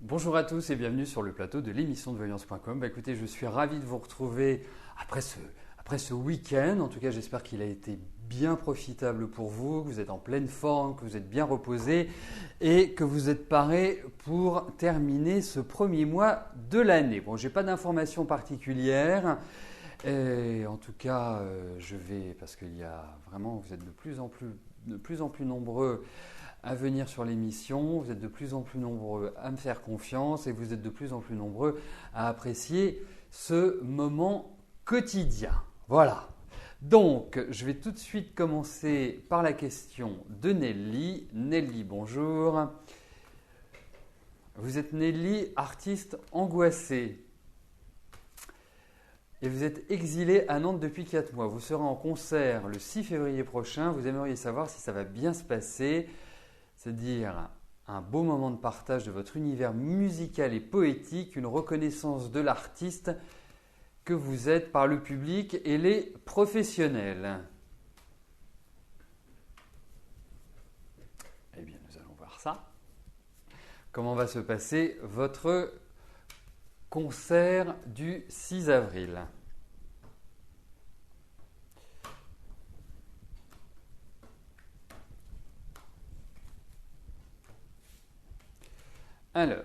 Bonjour à tous et bienvenue sur le plateau de l'émission de Voyance.com. Écoutez, je suis ravi de vous retrouver après ce week-end. En tout cas, j'espère qu'il a été bien profitable pour vous, que vous êtes en pleine forme, que vous êtes bien reposé et que vous êtes paré pour terminer ce premier mois de l'année. Bon, je n'ai pas d'informations particulières. Et en tout cas, je vais, parce qu'il y a vraiment, vous êtes de plus en plus nombreux à venir sur l'émission, vous êtes de plus en plus nombreux à me faire confiance et vous êtes de plus en plus nombreux à apprécier ce moment quotidien. Voilà. Donc, je vais tout de suite commencer par la question de Nelly. Nelly, bonjour. Vous êtes Nelly, artiste angoissée. Et vous êtes exilé à Nantes depuis 4 mois. Vous serez en concert le 6 février prochain. Vous aimeriez savoir si ça va bien se passer. C'est-à-dire un beau moment de partage de votre univers musical et poétique, une reconnaissance de l'artiste que vous êtes par le public et les professionnels. Eh bien, nous allons voir ça. Comment va se passer votre concert du 6 avril ? Alors,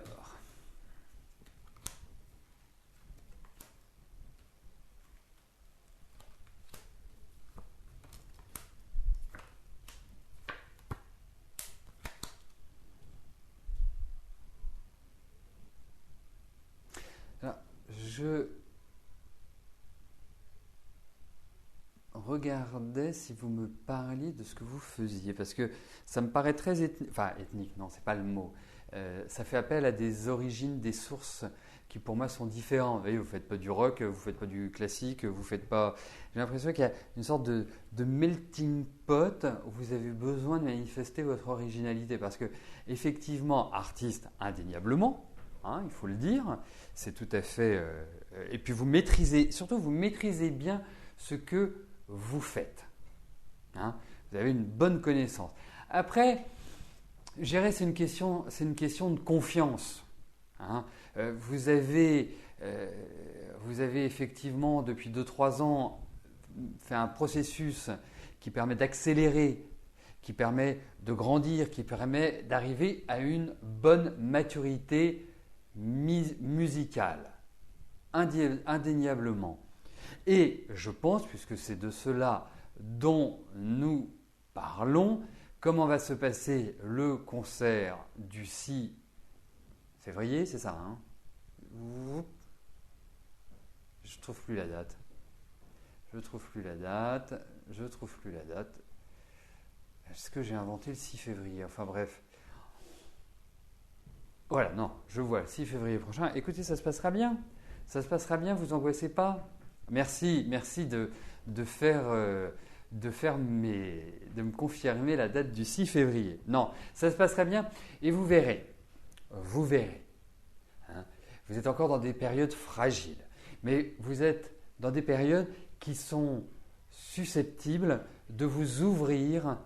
je regardais si vous me parliez de ce que vous faisiez, parce que ça me paraît très ethnique, enfin ethnique, non, c'est pas le mot. Ça fait appel à des origines, des sources qui pour moi sont différentes. Vous voyez, vous ne faites pas du rock, vous ne faites pas du classique, vous faites pas. J'ai l'impression qu'il y a une sorte de melting pot où vous avez besoin de manifester votre originalité, parce que effectivement, artiste indéniablement, hein, il faut le dire, c'est tout à fait. Et puis vous maîtrisez, surtout vous maîtrisez bien ce que vous faites. Hein, vous avez une bonne connaissance. Après, gérer, c'est une question de confiance. Hein. Vous avez effectivement, depuis 2-3 ans, fait un processus qui permet d'accélérer, qui permet de grandir, qui permet d'arriver à une bonne maturité musicale, indéniablement. Et je pense, puisque c'est de cela dont nous parlons, comment va se passer le concert du 6 février, c'est ça, hein? Je ne trouve plus la date. Est-ce que j'ai inventé le 6 février? Enfin bref. Voilà, non, je vois le 6 février prochain. Écoutez, ça se passera bien. Ça se passera bien, vous angoissez pas. Merci de me confirmer la date du 6 février. Non, ça se passera bien et vous verrez. Hein, vous êtes encore dans des périodes fragiles, mais vous êtes dans des périodes qui sont susceptibles de vous ouvrir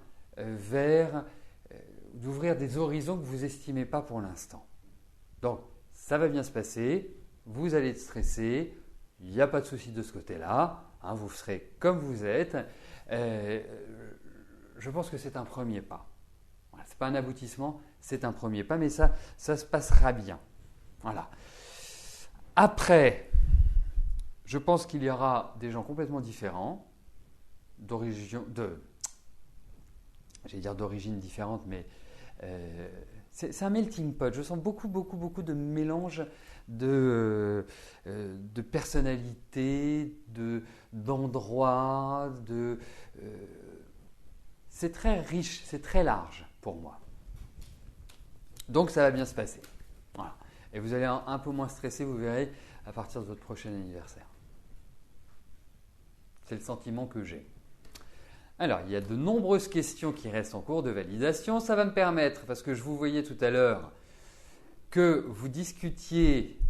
d'ouvrir des horizons que vous n'estimez pas pour l'instant. Donc, ça va bien se passer, vous allez être stressé, il n'y a pas de souci de ce côté-là, hein, vous serez comme vous êtes. Je pense que c'est un premier pas. Voilà, ce n'est pas un aboutissement, c'est un premier pas, mais ça se passera bien. Voilà. Après, je pense qu'il y aura des gens complètement différents, d'origine différente, mais c'est un melting pot. Je sens beaucoup de mélange de personnalités, d'endroits, c'est très riche, c'est très large pour moi. Donc ça va bien se passer. Voilà. Et vous allez un peu moins stresser, vous verrez, à partir de votre prochain anniversaire. C'est le sentiment que j'ai. Alors, il y a de nombreuses questions qui restent en cours de validation. Ça va me permettre, parce que je vous voyais tout à l'heure, que vous discutiez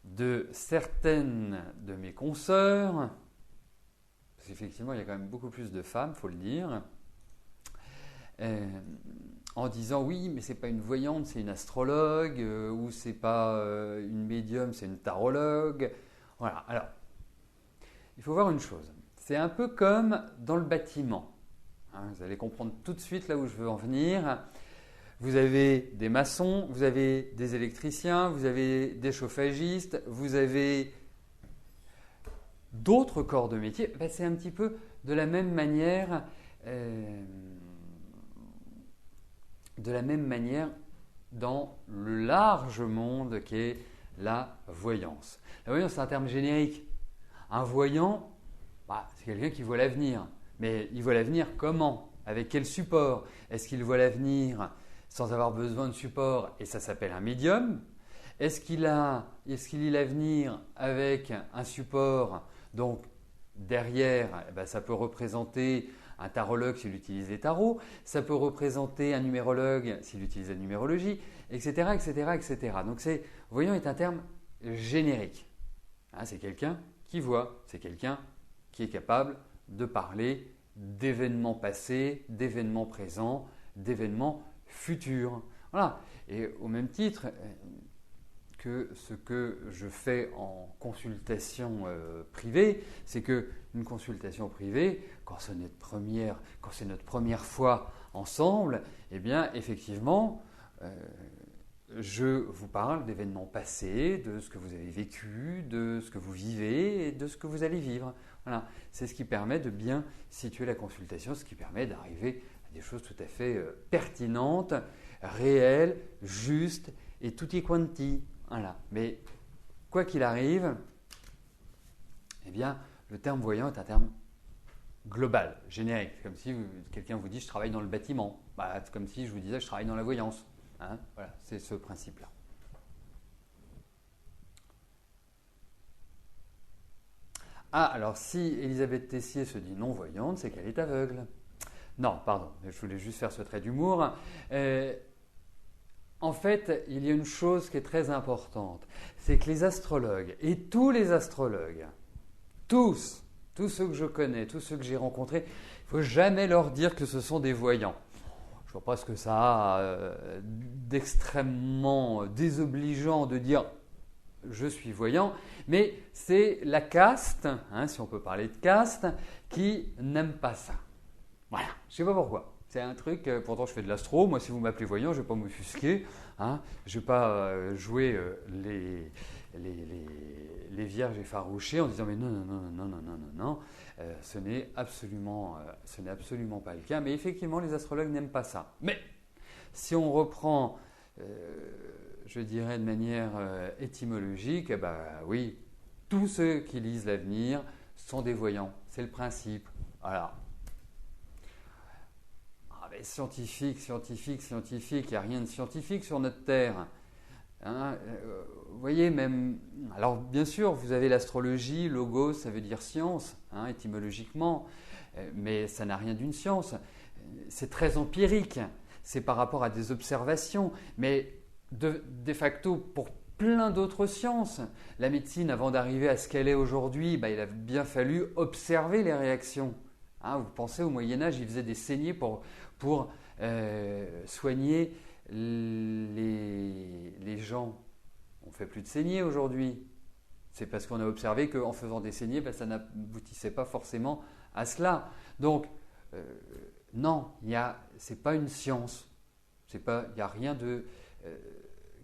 de certaines de mes consoeurs, parce qu'effectivement, il y a quand même beaucoup plus de femmes, il faut le dire. en disant oui, mais c'est pas une voyante, c'est une astrologue, ou c'est pas une médium, c'est une tarologue. Voilà. Alors, il faut voir une chose. C'est un peu comme dans le bâtiment. Hein, vous allez comprendre tout de suite là où je veux en venir. Vous avez des maçons, vous avez des électriciens, vous avez des chauffagistes, vous avez d'autres corps de métier. Ben, c'est un petit peu de la même manière. Dans le large monde qu'est la voyance. La voyance, c'est un terme générique. Un voyant, c'est quelqu'un qui voit l'avenir. Mais il voit l'avenir comment? Avec quel support? Est-ce qu'il voit l'avenir sans avoir besoin de support? Et ça s'appelle un médium. Est-ce qu'il lit l'avenir avec un support? Donc derrière, ça peut représenter un tarologue s'il utilise les tarots, ça peut représenter un numérologue s'il utilise la numérologie, etc. etc. Donc voyant est un terme générique. Hein, c'est quelqu'un qui voit, c'est quelqu'un qui est capable de parler d'événements passés, d'événements présents, d'événements futurs. Voilà. Et au même titre que ce que je fais en consultation privée, c'est qu'une consultation privée, quand c'est notre première fois ensemble, eh bien effectivement, je vous parle d'événements passés, de ce que vous avez vécu, de ce que vous vivez et de ce que vous allez vivre. Voilà. C'est ce qui permet de bien situer la consultation, ce qui permet d'arriver à des choses tout à fait pertinentes, réelles, justes et tutti quanti. Voilà. Mais quoi qu'il arrive, eh bien, le terme voyant est un terme global, générique. C'est comme si quelqu'un vous dit « je travaille dans le bâtiment ». C'est comme si je vous disais « je travaille dans la voyance ». Hein, voilà, c'est ce principe-là. Alors si Elisabeth Tessier se dit non-voyante, c'est qu'elle est aveugle. Non, pardon, je voulais juste faire ce trait d'humour. En fait, il y a une chose qui est très importante, c'est que les astrologues, et tous les astrologues, tous ceux que je connais, tous ceux que j'ai rencontrés, il ne faut jamais leur dire que ce sont des voyants. Je ne vois pas ce que ça a d'extrêmement désobligeant de dire « je suis voyant », mais c'est la caste, hein, si on peut parler de caste, qui n'aime pas ça. Voilà, je ne sais pas pourquoi. C'est un truc, pourtant je fais de l'astro, moi si vous m'appelez voyant, je ne vais pas m'offusquer, hein, je ne vais pas jouer les vierges effarouchées en disant mais non, ce n'est absolument pas le cas. Mais effectivement, les astrologues n'aiment pas ça. Mais si on reprend, je dirais de manière étymologique, oui, tous ceux qui lisent l'avenir sont des voyants, c'est le principe. Voilà. Scientifique, il n'y a rien de scientifique sur notre Terre. Hein, vous voyez, même. Alors, bien sûr, vous avez l'astrologie, logos, ça veut dire science, hein, étymologiquement, mais ça n'a rien d'une science. C'est très empirique, c'est par rapport à des observations, mais de facto, pour plein d'autres sciences. La médecine, avant d'arriver à ce qu'elle est aujourd'hui, il a bien fallu observer les réactions. Hein, vous pensez au Moyen-Âge, ils faisaient des saignées pour soigner les gens. On ne fait plus de saignées aujourd'hui. C'est parce qu'on a observé qu'en faisant des saignées, ça n'aboutissait pas forcément à cela. Donc, non, ce n'est pas une science. Il n'y a rien de,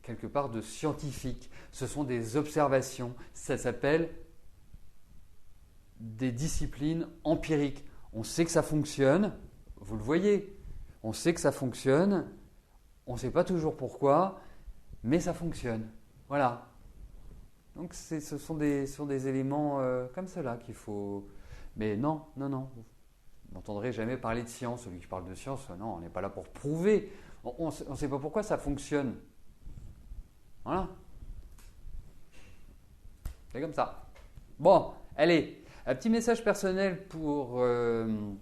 quelque part, de scientifique. Ce sont des observations. Ça s'appelle des disciplines empiriques. On sait que ça fonctionne, vous le voyez. On sait que ça fonctionne, on ne sait pas toujours pourquoi, mais ça fonctionne. Voilà. Donc ce sont des éléments comme cela qu'il faut... Mais non, vous n'entendrez jamais parler de science. Celui qui parle de science, non, on n'est pas là pour prouver. On ne sait pas pourquoi ça fonctionne. Voilà. C'est comme ça. Bon, allez, un petit message personnel pour un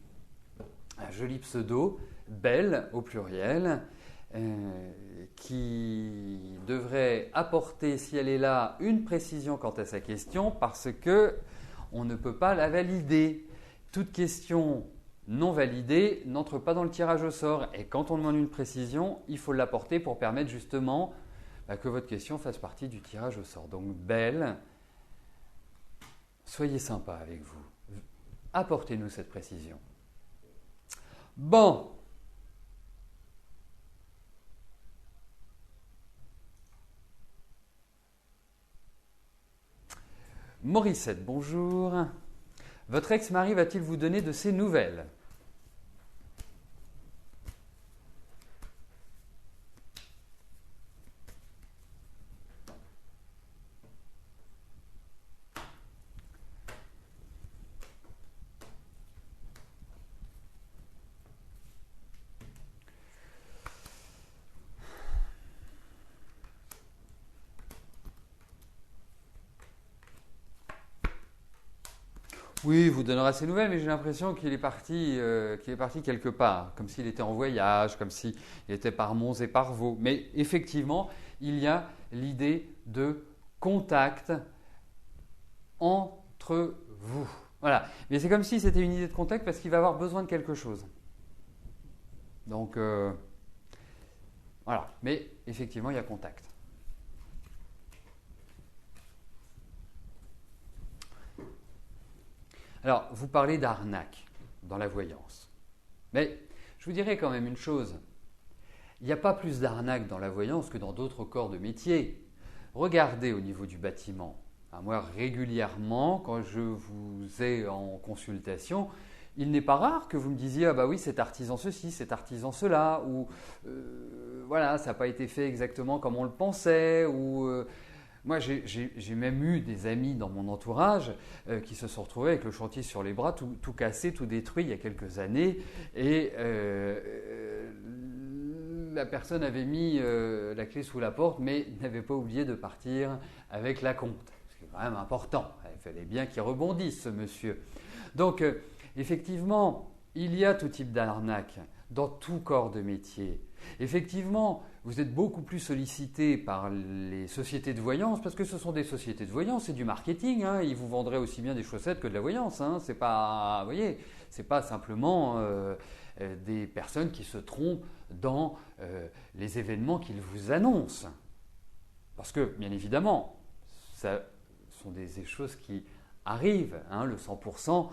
joli pseudo. Belle au pluriel, qui devrait apporter, si elle est là, une précision quant à sa question parce que on ne peut pas la valider. Toute question non validé n'entre pas dans le tirage au sort. Et quand on demande une précision, il faut l'apporter pour permettre justement que votre question fasse partie du tirage au sort. Donc, Belle, soyez sympa avec vous. Apportez-nous cette précision. Bon. Morissette, bonjour. Votre ex-mari va-t-il vous donner de ses nouvelles? Oui, il vous donnera ses nouvelles, mais j'ai l'impression qu'il est parti quelque part, comme s'il était en voyage, comme s'il était par Mons et par Vaux. Mais effectivement, il y a l'idée de contact entre vous. Voilà. Mais c'est comme si c'était une idée de contact parce qu'il va avoir besoin de quelque chose. Donc, voilà. Mais effectivement, il y a contact. Alors, vous parlez d'arnaque dans la voyance. Mais je vous dirais quand même une chose. Il n'y a pas plus d'arnaque dans la voyance que dans d'autres corps de métier. Regardez au niveau du bâtiment. Moi, régulièrement, quand je vous ai en consultation, il n'est pas rare que vous me disiez « Ah bah oui, cet artisan ceci, cet artisan cela » ou voilà, ça n'a pas été fait exactement comme on le pensait » ou moi, j'ai même eu des amis dans mon entourage qui se sont retrouvés avec le chantier sur les bras, tout cassé, tout détruit il y a quelques années. Et la personne avait mis la clé sous la porte, mais n'avait pas oublié de partir avec la compte. Ce qui est quand même important. Il fallait bien qu'il rebondisse, ce monsieur. Donc, effectivement, il y a tout type d'arnaque dans tout corps de métier. Effectivement, vous êtes beaucoup plus sollicité par les sociétés de voyance parce que ce sont des sociétés de voyance, c'est du marketing. Ils vous vendraient aussi bien des chaussettes que de la voyance. C'est pas, vous voyez, c'est pas simplement des personnes qui se trompent dans les événements qu'ils vous annoncent. Parce que, bien évidemment, ça sont des choses qui arrivent. Le 100%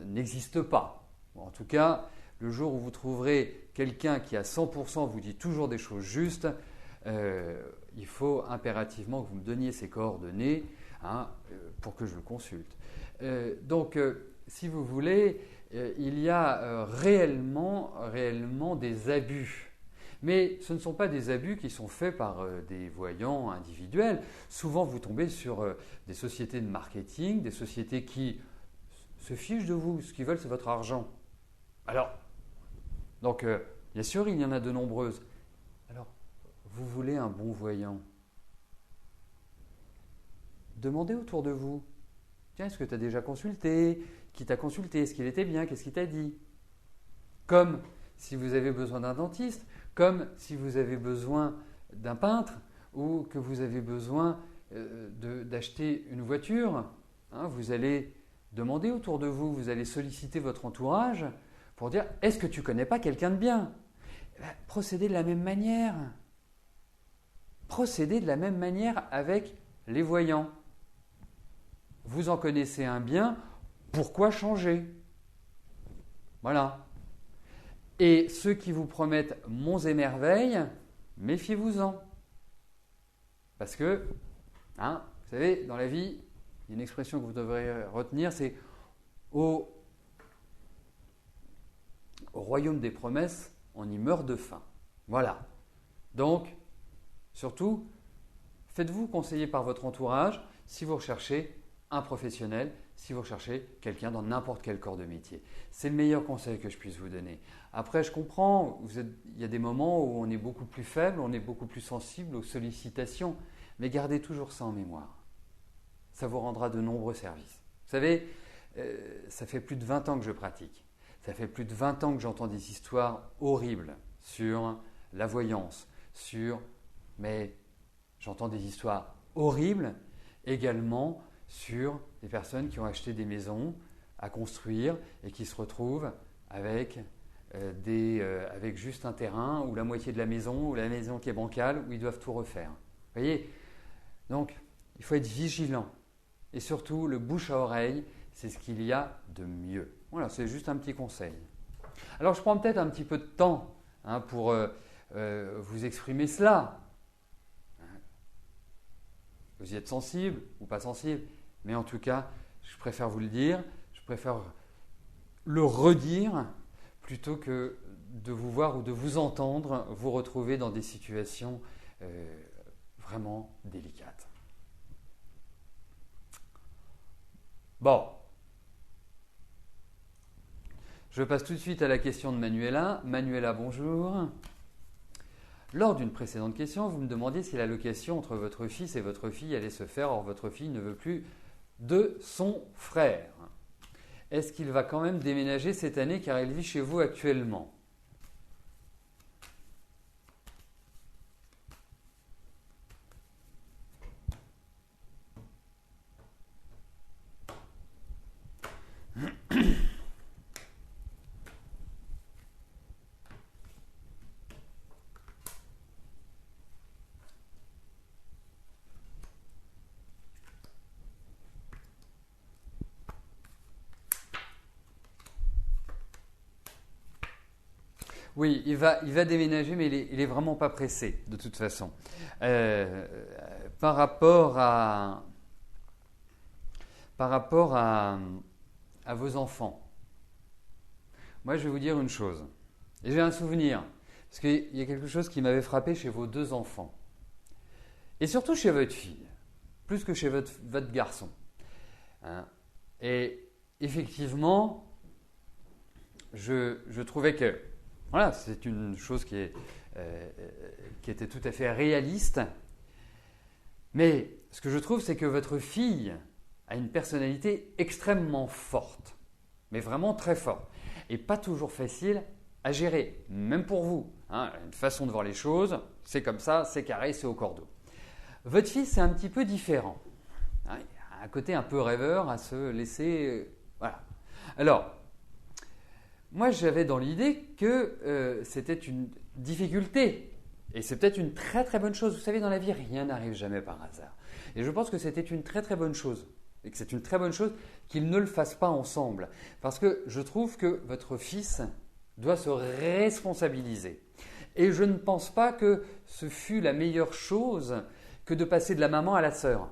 n'existe pas. En tout cas, le jour où vous trouverez quelqu'un qui à 100% vous dit toujours des choses justes, il faut impérativement que vous me donniez ses coordonnées pour que je le consulte. Donc, si vous voulez, il y a réellement des abus. Mais ce ne sont pas des abus qui sont faits par des voyants individuels. Souvent, vous tombez sur des sociétés de marketing, des sociétés qui se fichent de vous. Ce qu'ils veulent, c'est votre argent. Alors, donc, bien sûr, il y en a de nombreuses. Alors, vous voulez un bon voyant? Demandez autour de vous. Tiens, est-ce que tu as déjà consulté? Qui t'a consulté? Est-ce qu'il était bien? Qu'est-ce qu'il t'a dit? Comme si vous avez besoin d'un dentiste, comme si vous avez besoin d'un peintre ou que vous avez besoin d'acheter une voiture. Vous allez demander autour de vous, vous allez solliciter votre entourage pour dire « Est-ce que tu ne connais pas quelqu'un de bien ?» Procédez de la même manière. Procédez de la même manière avec les voyants. Vous en connaissez un bien, pourquoi changer? Voilà. Et ceux qui vous promettent monts et merveilles, méfiez-vous-en. Parce que, vous savez, dans la vie, il y a une expression que vous devrez retenir, c'est au royaume des promesses, on y meurt de faim. Voilà. Donc, surtout, faites-vous conseiller par votre entourage si vous recherchez un professionnel, si vous recherchez quelqu'un dans n'importe quel corps de métier. C'est le meilleur conseil que je puisse vous donner. Après, je comprends, il y a des moments où on est beaucoup plus faible, on est beaucoup plus sensible aux sollicitations, mais gardez toujours ça en mémoire. Ça vous rendra de nombreux services. Vous savez, ça fait plus de 20 ans que je pratique. Ça fait plus de 20 ans que j'entends des histoires horribles sur la voyance, mais j'entends des histoires horribles également sur des personnes qui ont acheté des maisons à construire et qui se retrouvent avec juste un terrain ou la moitié de la maison ou la maison qui est bancale où ils doivent tout refaire. Vous voyez? Donc, il faut être vigilant. Et surtout, le bouche à oreille, c'est ce qu'il y a de mieux. Voilà, c'est juste un petit conseil. Alors, je prends peut-être un petit peu de temps pour vous exprimer cela. Vous y êtes sensible ou pas sensible, mais en tout cas, je préfère vous le dire, je préfère le redire plutôt que de vous voir ou de vous entendre vous retrouver dans des situations vraiment délicates. Bon, je passe tout de suite à la question de Manuela. Manuela, bonjour. Lors d'une précédente question, vous me demandiez si la location entre votre fils et votre fille allait se faire. Or, votre fille ne veut plus de son frère. Est-ce qu'il va quand même déménager cette année car il vit chez vous actuellement? Oui, il va déménager, mais il est vraiment pas pressé, de toute façon. Par rapport à vos enfants, moi, je vais vous dire une chose. Et j'ai un souvenir, parce qu'il y a quelque chose qui m'avait frappé chez vos deux enfants. Et surtout chez votre fille, plus que chez votre garçon. Et effectivement, je trouvais que voilà, c'est une chose qui était tout à fait réaliste. Mais ce que je trouve, c'est que votre fille a une personnalité extrêmement forte, mais vraiment très forte, et pas toujours facile à gérer, même pour vous. Une façon de voir les choses, c'est comme ça, c'est carré, c'est au cordeau. Votre fils, c'est un petit peu différent. Il y a un côté un peu rêveur à se laisser… voilà. Alors… moi, j'avais dans l'idée que c'était une difficulté. Et c'est peut-être une très très bonne chose. Vous savez, dans la vie, rien n'arrive jamais par hasard. Et je pense que c'était une très très bonne chose. Et que c'est une très bonne chose qu'ils ne le fassent pas ensemble. Parce que je trouve que votre fils doit se responsabiliser. Et je ne pense pas que ce fut la meilleure chose que de passer de la maman à la sœur.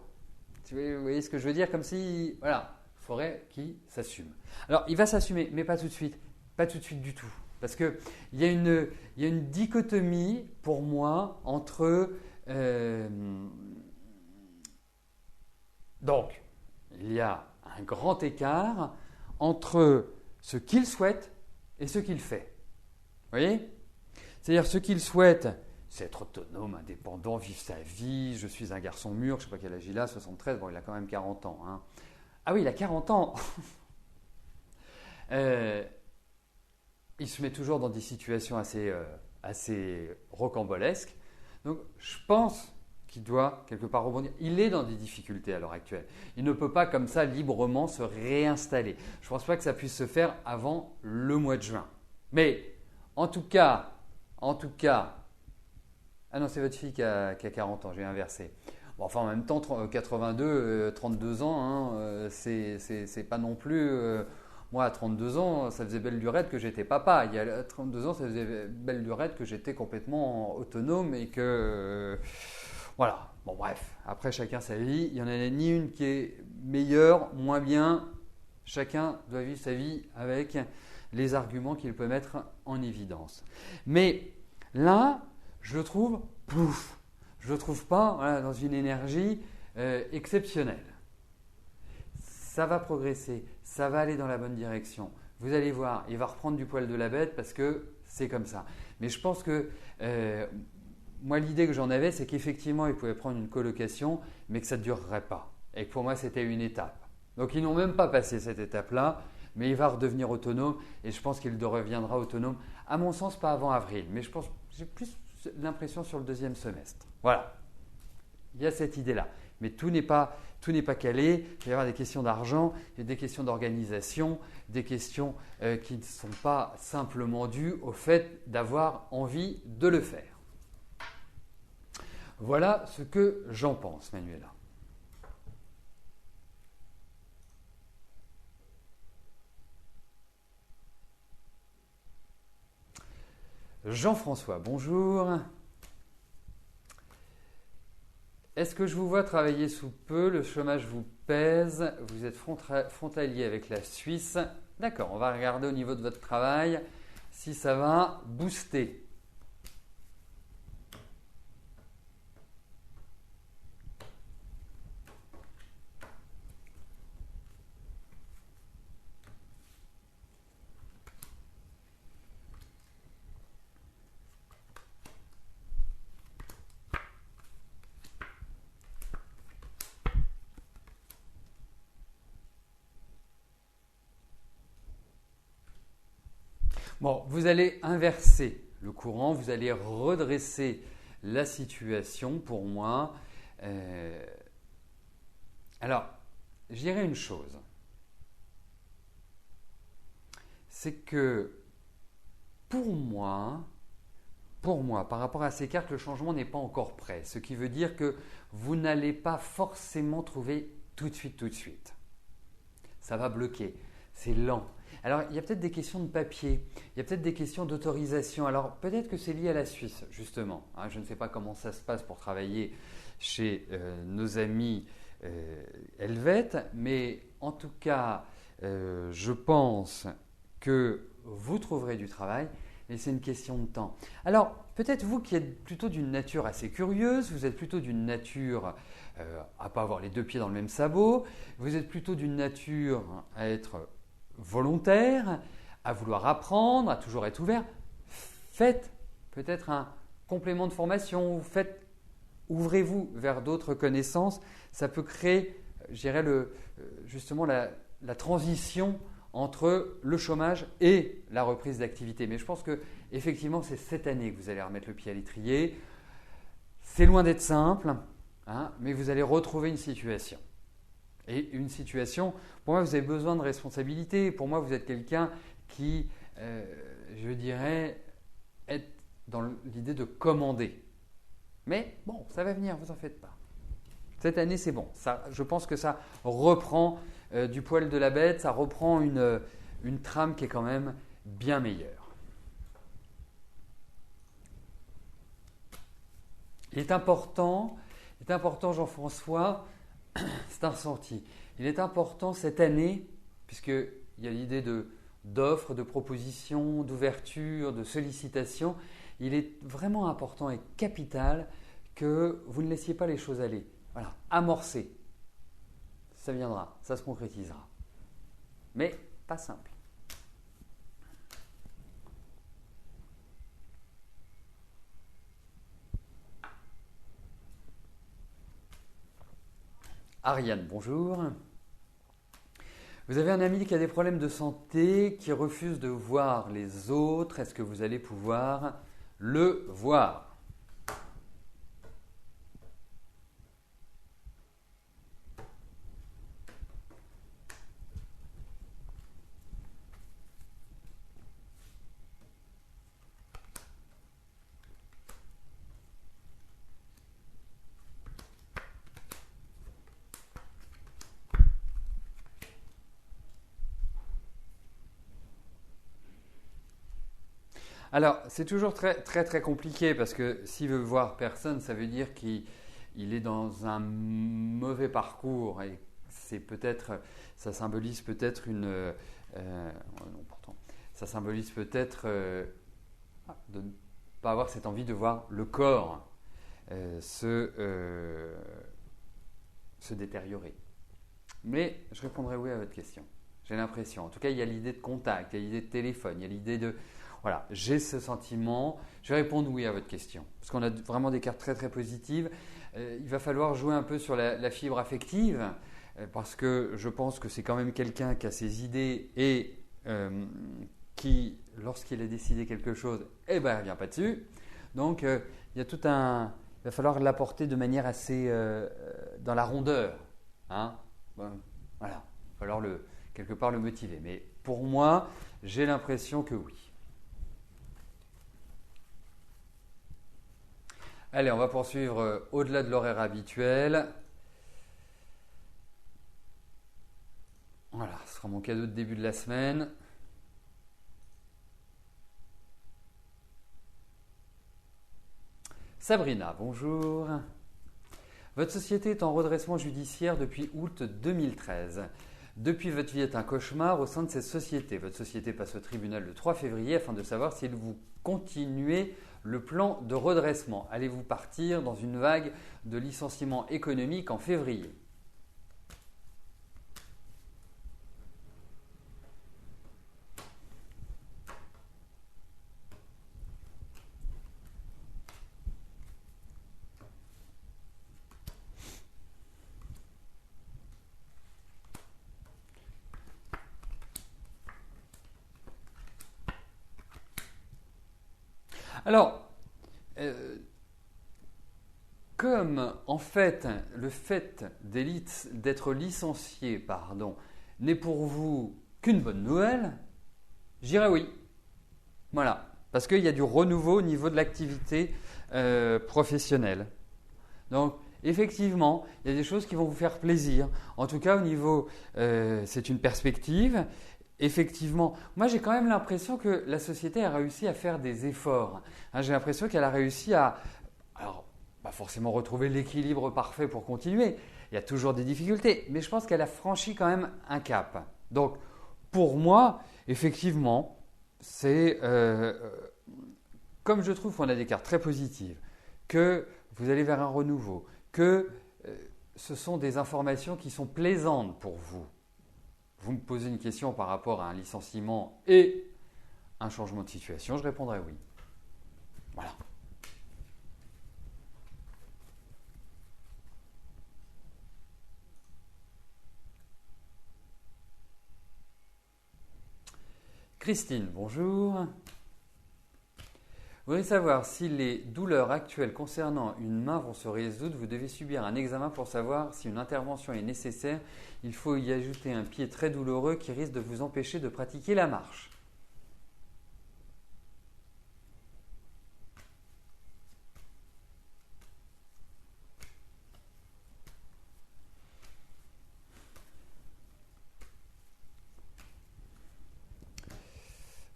Vous voyez ce que je veux dire? Comme si, voilà, il faudrait qu'il s'assume. Alors, il va s'assumer, mais pas tout de suite. Pas tout de suite du tout. Parce qu'il y a une dichotomie pour moi entre… donc, il y a un grand écart entre ce qu'il souhaite et ce qu'il fait. Vous voyez? C'est-à-dire ce qu'il souhaite, c'est être autonome, indépendant, vivre sa vie. Je suis un garçon mûr, je ne sais pas quel âge il a, 73, bon, il a quand même 40 ans. Ah oui, il a 40 ans. Il se met toujours dans des situations assez rocambolesques. Donc, je pense qu'il doit quelque part rebondir. Il est dans des difficultés à l'heure actuelle. Il ne peut pas comme ça librement se réinstaller. Je ne pense pas que ça puisse se faire avant le mois de juin. Mais en tout cas, ah non, c'est votre fille qui a 40 ans, j'ai inversé. Bon, enfin, en même temps, 82, 32 ans, c'est pas non plus… moi, à 32 ans, ça faisait belle lurette que j'étais papa. Il y a 32 ans, ça faisait belle lurette que j'étais complètement autonome et que… voilà. Bon, bref. Après, chacun sa vie. Il n'y en a ni une qui est meilleure, moins bien. Chacun doit vivre sa vie avec les arguments qu'il peut mettre en évidence. Mais là, je le trouve pouf. Je ne le trouve pas dans une énergie exceptionnelle. Ça va progresser, ça va aller dans la bonne direction. Vous allez voir, il va reprendre du poil de la bête parce que c'est comme ça. Mais je pense que moi, l'idée que j'en avais, c'est qu'effectivement, il pouvait prendre une colocation, mais que ça ne durerait pas. Et que pour moi, c'était une étape. Donc, ils n'ont même pas passé cette étape-là, mais il va redevenir autonome et je pense qu'il reviendra autonome, à mon sens, pas avant avril. Mais je pense, j'ai plus l'impression sur le deuxième semestre. Voilà. Il y a cette idée-là. Mais tout n'est pas tout n'est pas calé, il va y avoir des questions d'argent, des questions d'organisation, des questions qui ne sont pas simplement dues au fait d'avoir envie de le faire. Voilà ce que j'en pense, Manuela. Jean-François, bonjour. Est-ce que je vous vois travailler sous peu? Le chômage vous pèse? Vous êtes frontalier avec la Suisse? D'accord, on va regarder au niveau de votre travail si ça va booster. Bon, vous allez inverser le courant, vous allez redresser la situation pour moi. Alors, je dirais une chose. C'est que pour moi, par rapport à ces cartes, le changement n'est pas encore prêt. Ce qui veut dire que vous n'allez pas forcément trouver tout de suite. Ça va bloquer. C'est lent. Alors, il y a peut-être des questions de papier, il y a peut-être des questions d'autorisation. Alors, peut-être que c'est lié à la Suisse, justement. Je ne sais pas comment ça se passe pour travailler chez nos amis helvètes, mais en tout cas, je pense que vous trouverez du travail, et c'est une question de temps. Alors, peut-être vous qui êtes plutôt d'une nature assez curieuse, vous êtes plutôt d'une nature à ne pas avoir les deux pieds dans le même sabot, vous êtes plutôt d'une nature à être volontaire, à vouloir apprendre, à toujours être ouvert, faites peut-être un complément de formation, ouvrez-vous vers d'autres connaissances, ça peut créer, je dirais, justement la transition entre le chômage et la reprise d'activité. Mais je pense que effectivement, c'est cette année que vous allez remettre le pied à l'étrier. C'est loin d'être simple, mais vous allez retrouver une situation. Et une situation, pour moi, vous avez besoin de responsabilité. Pour moi, vous êtes quelqu'un qui, je dirais, est dans l'idée de commander. Mais bon, ça va venir, vous en faites pas. Cette année, c'est bon. Je pense que ça reprend du poil de la bête, ça reprend une trame qui est quand même bien meilleure. Il est important Jean-François, c'est un ressenti. Il est important cette année, puisqu'il y a l'idée d'offres, de propositions, d'ouverture, de sollicitations, il est vraiment important et capital que vous ne laissiez pas les choses aller. Voilà, amorcez. Ça viendra, ça se concrétisera. Mais pas simple. Ariane, bonjour. Vous avez un ami qui a des problèmes de santé, qui refuse de voir les autres. Est-ce que vous allez pouvoir le voir ? Alors, c'est toujours très compliqué parce que s'il veut voir personne, ça veut dire qu'il est dans un mauvais parcours et ça symbolise peut-être de ne pas avoir cette envie de voir le corps se détériorer. Mais je répondrai oui à votre question. J'ai l'impression. En tout cas, il y a l'idée de contact, il y a l'idée de téléphone, il y a l'idée de… Voilà, j'ai ce sentiment. Je vais répondre oui à votre question. Parce qu'on a vraiment des cartes très positives. Il va falloir jouer un peu sur la fibre affective parce que je pense que c'est quand même quelqu'un qui a ses idées et qui, lorsqu'il a décidé quelque chose, il ne revient pas dessus. Donc, il va falloir l'apporter de manière assez dans la rondeur. Hein. Bon, voilà, il va falloir quelque part le motiver. Mais pour moi, j'ai l'impression que oui. Allez, on va poursuivre au-delà de l'horaire habituel. Voilà, ce sera mon cadeau de début de la semaine. Sabrina, bonjour. Votre société est en redressement judiciaire depuis août 2013. Depuis, votre vie est un cauchemar au sein de cette société. Votre société passe au tribunal le 3 février afin de savoir si vous continuez le plan de redressement. Allez-vous partir dans une vague de licenciements économiques en février? Alors, comme en fait le fait d'être licencié n'est pour vous qu'une bonne nouvelle, j'irais oui. Voilà, parce qu'il y a du renouveau au niveau de l'activité professionnelle. Donc, effectivement, il y a des choses qui vont vous faire plaisir. En tout cas, au niveau, c'est une perspective. Effectivement, moi j'ai quand même l'impression que la société a réussi à faire des efforts. Hein, j'ai l'impression qu'elle a réussi à, alors, pas forcément retrouver l'équilibre parfait pour continuer. Il y a toujours des difficultés, mais je pense qu'elle a franchi quand même un cap. Donc, pour moi, effectivement, c'est comme je trouve qu'on a des cartes très positives, que vous allez vers un renouveau, que ce sont des informations qui sont plaisantes pour vous. Vous me posez une question par rapport à un licenciement et un changement de situation, je répondrai oui. Voilà. Christine, bonjour. Vous voudriez savoir si les douleurs actuelles concernant une main vont se résoudre. Vous devez subir un examen pour savoir si une intervention est nécessaire. Il faut y ajouter un pied très douloureux qui risque de vous empêcher de pratiquer la marche.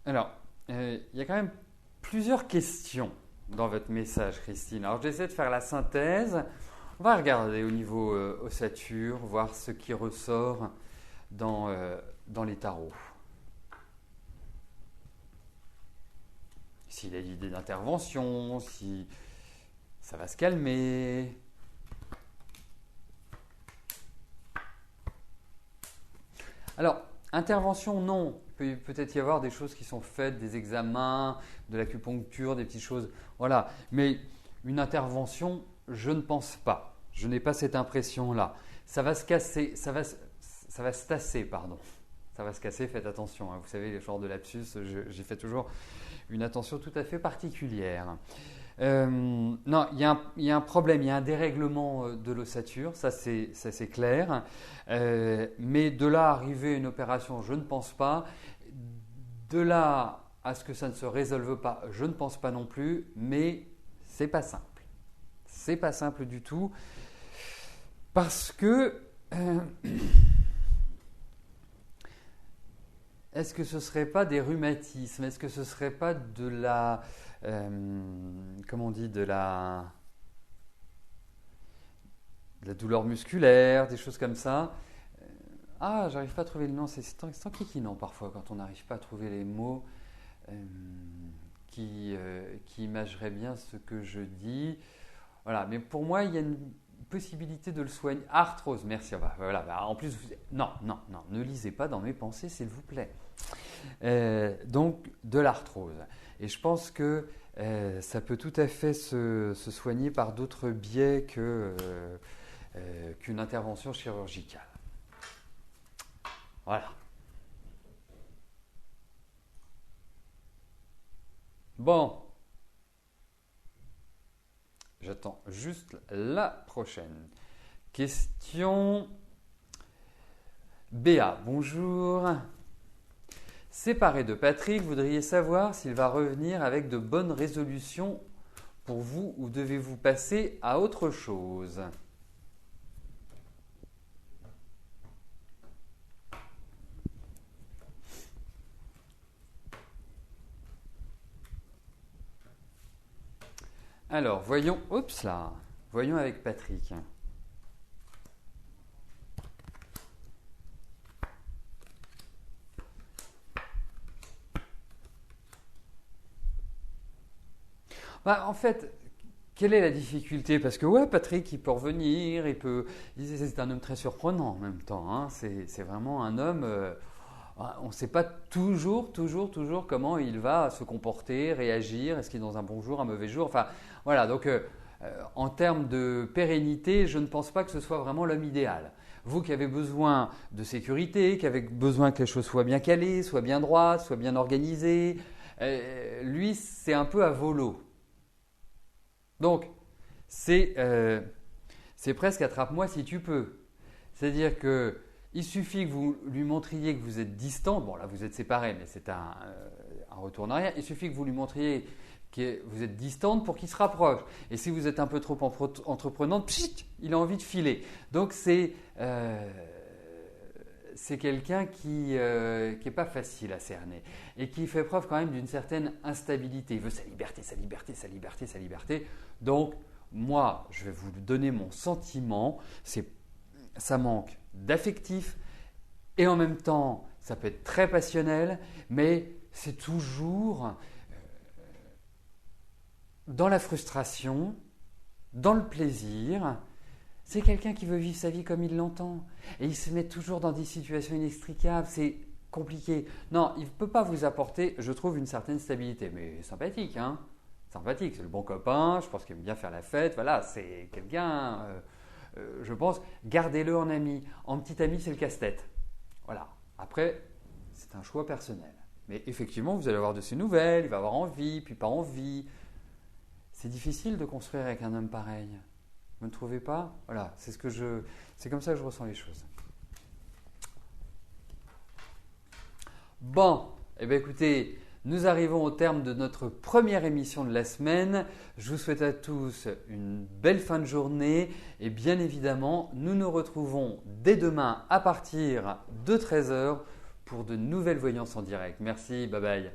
Alors, il y a quand même plusieurs questions dans votre message, Christine. Alors, j'essaie de faire la synthèse. On va regarder au niveau ossature, voir ce qui ressort dans les tarots. S'il a l'idée d'intervention, si ça va se calmer. Alors, intervention, non. Il peut peut-être y avoir des choses qui sont faites, des examens, de l'acupuncture, des petites choses. Voilà. Mais une intervention, je ne pense pas. Je n'ai pas cette impression-là. Ça va se casser, ça va se tasser, pardon. Ça va se casser, faites attention. Hein. Vous savez, les genres de lapsus, j'y fais toujours une attention tout à fait particulière. Non, il y a un problème, il y a un dérèglement de l'ossature, ça c'est clair. Mais de là à arriver à une opération, je ne pense pas. De là à ce que ça ne se résolve pas, je ne pense pas non plus, mais c'est pas simple. C'est pas simple du tout parce que est-ce que ce ne serait pas des rhumatismes? Est-ce que ce ne serait pas de la comment on dit, de la douleur musculaire, des choses comme ça. Ah, j'arrive pas à trouver le nom, c'est enquiquinant parfois quand on n'arrive pas à trouver les mots qui imageraient bien ce que je dis. Voilà, mais pour moi, il y a une possibilité de le soigner. Arthrose, merci. Voilà. En plus, non, ne lisez pas dans mes pensées, s'il vous plaît. Donc, de l'arthrose. Et je pense que ça peut tout à fait se soigner par d'autres biais qu'une intervention chirurgicale. Voilà. Bon. J'attends juste la prochaine question. Béa, bonjour. Séparé de Patrick, voudriez savoir s'il va revenir avec de bonnes résolutions pour vous ou devez-vous passer à autre chose? Alors, voyons, oups là, voyons avec Patrick. En fait, quelle est la difficulté? Parce que ouais, Patrick, il peut revenir, c'est un homme très surprenant en même temps, hein. C'est vraiment un homme. On ne sait pas toujours comment il va se comporter, réagir. Est-ce qu'il est dans un bon jour, un mauvais jour? Enfin, voilà. Donc, en termes de pérennité, je ne pense pas que ce soit vraiment l'homme idéal. Vous qui avez besoin de sécurité, qui avez besoin que les choses soient bien calées, soient bien droites, soient bien organisées, lui, c'est un peu à volo. Donc, c'est presque attrape-moi si tu peux. C'est-à-dire que il suffit que vous lui montriez que vous êtes distant. Bon, là, vous êtes séparés, mais c'est un retour en arrière. Il suffit que vous lui montriez que vous êtes distante pour qu'il se rapproche. Et si vous êtes un peu trop entreprenante, pchit, il a envie de filer. Donc, c'est quelqu'un qui n'est pas facile à cerner et qui fait preuve quand même d'une certaine instabilité. Il veut sa liberté, sa liberté, sa liberté, sa liberté. Donc, moi, je vais vous donner mon sentiment. Ça manque d'affectif et en même temps, ça peut être très passionnel, mais c'est toujours dans la frustration, dans le plaisir. C'est quelqu'un qui veut vivre sa vie comme il l'entend. Et il se met toujours dans des situations inextricables. C'est compliqué. Non, il ne peut pas vous apporter, je trouve, une certaine stabilité. Mais sympathique, hein? Sympathique, c'est le bon copain. Je pense qu'il aime bien faire la fête. Voilà, c'est quelqu'un, je pense, gardez-le en ami. En petit ami, c'est le casse-tête. Voilà. Après, c'est un choix personnel. Mais effectivement, vous allez avoir de ses nouvelles. Il va avoir envie, puis pas envie. C'est difficile de construire avec un homme pareil. Vous ne trouvez pas? Voilà, c'est comme ça que je ressens les choses. Bon, eh bien écoutez, nous arrivons au terme de notre première émission de la semaine. Je vous souhaite à tous une belle fin de journée et bien évidemment, nous nous retrouvons dès demain à partir de 13 h pour de nouvelles voyances en direct. Merci, bye bye.